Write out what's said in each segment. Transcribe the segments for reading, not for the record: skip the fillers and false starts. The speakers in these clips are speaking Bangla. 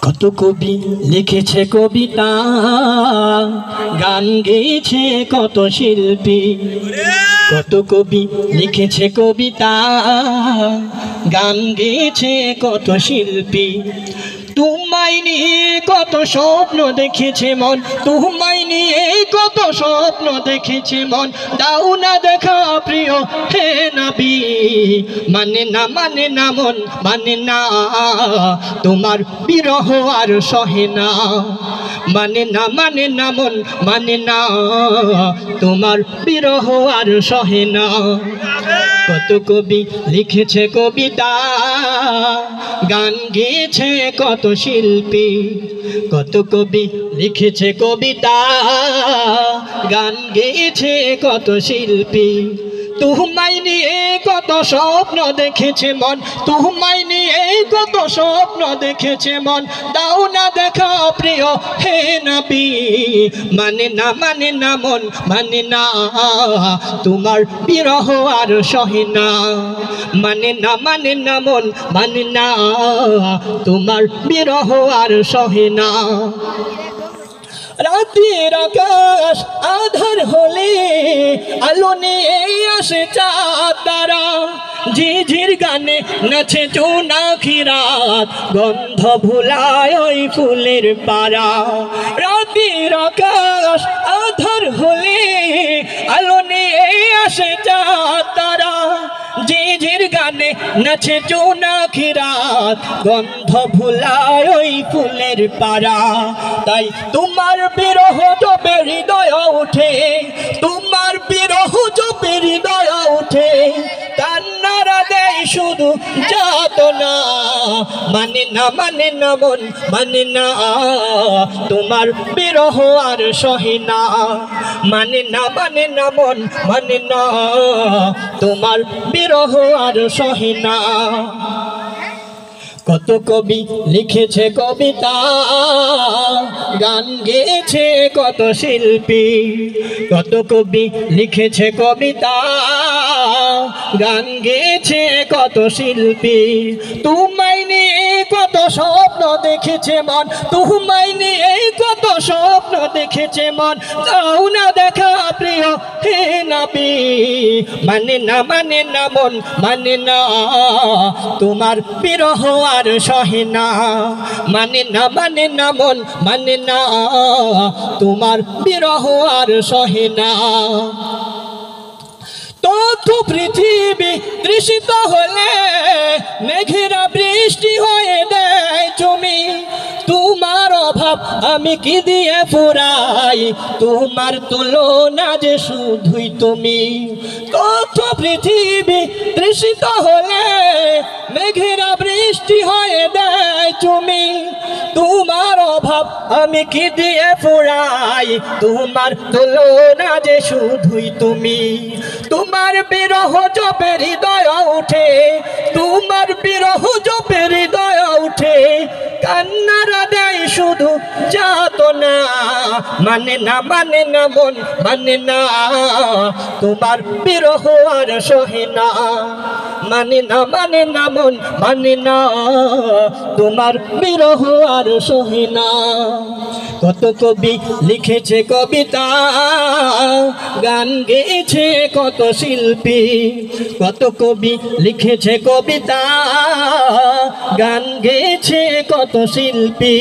কত কবি লিখেছে কবিতা, গান গেয়েছে কত শিল্পী। কত কবি লিখেছে কবিতা, গান গেয়েছে কত শিল্পী। তোমায় নিয়ে কত স্বপ্ন দেখেছে মন, তোমায় নিয়ে কত স্বপ্ন দেখেছে মন। দাও না দেখা প্রিয় হে নবী, মানে না মন, মানে না তোমার বিরহ আর সহে না। মানে না মন, মানে না তোমার বিরহ আর সহে না। কত কবি লিখেছে কবিতা, গান গেয়েছে কত শিল্পী। কত কবি লিখেছে কবিতা, গান গেয়েছে কত শিল্পী। তোমায় নিয়ে কত স্বপ্ন দেখেছে মন, তোমায় নিয়ে কত স্বপ্ন দেখেছে মন। দাও না দেখা প্রিয় হে নবী, মানে না মন, মানে না তোমার বিরহ আর সহে না। মানে না মন, মানে না তোমার বিরহ আর সহে না। রাতের আকাশ আধার হলে আলো নিয়ে আসে চাঁদ তারা। ঝিঝির গানে নাচে জোনাকি রাত, গন্ধ ভুলায় ওই ফুলের পাড়া। রাতের আকাশ আধার হলে আলো নিয়ে আসে চাঁদ তারা। ঝিঝির গানে নাচে জোনাকি রাত, গন্ধ ভুলায় ওই ফুলের পাড়া। তাই তোমার বিরহ জপে হৃদয় ওঠে, তোমার বিরহ জপে হৃদয় ওঠে। কান্নারা দেয় শুধু যাতনা, মানে না মন, মানে না তোমার বিরহ আর সহে না। মানে না মন, মানে না তোমার বিরহ আর সহে না। কত কবি লিখেছে কবিতা, গান গেয়েছে কত শিল্পী। কত কবি লিখেছে কবিতা, গান গেয়েছে কত শিল্পী। তোমায় নিয়ে কত স্বপ্ন দেখেছে মন, তোমায় নিয়ে কত স্বপ্ন দেখেছে মন। যাও না দেখা প্রিয় হে নবী, মানে না মন, মানে না তোমার বিরহ আর সহে না। মানে না মন, মানে না তোমার বিরহ আর সহে না। তথ্য পৃথিবী তৃষিত হলে মেঘেরা বৃষ্টি হয়ে দেয় জমি। তোমার অভাব আমি কি দিয়ে ফুরাই, তোমার তুলনা যে শুধুই তুমি। তথ্য পৃথিবী তৃষিত হলে মেঘেরা বৃষ্টি হয়ে দেয় জমি। তোমার অভাব আমি কি দিয়ে ফুরাই, তোমার তুলনা যে শুধুই তুমি। তোমার বিরহ জপে হৃদয় ওঠে, তোমার বিরহ জপে হৃদয় ওঠে। কান্নারা দেয় শুধু যাতনা, মানে না মন, মানে না তোমার বিরহ আর সহে না। মানে না মন, মানে না তোমার বিরহ আর সহে না। কত কবি লিখেছে কবিতা, গান গেয়েছে কত শিল্পী। কত কবি লিখেছে কবিতা, গান গেয়েছে কত শিল্পী।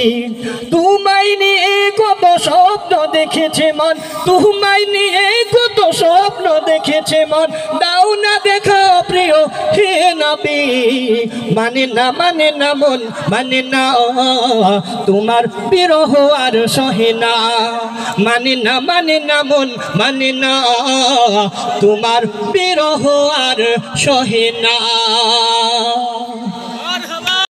তোমায় নিয়ে কত স্বপ্ন দেখেছে মন, তোমায় নিয়ে কত স্বপ্ন দেখেছে মন। দাও না দেখা প্রিয় হে নবী, মানে না মন, মানে না তোমার বিরহ আর সহে না। মানে না মন, মানে না তোমার বিরহ আর সহে না।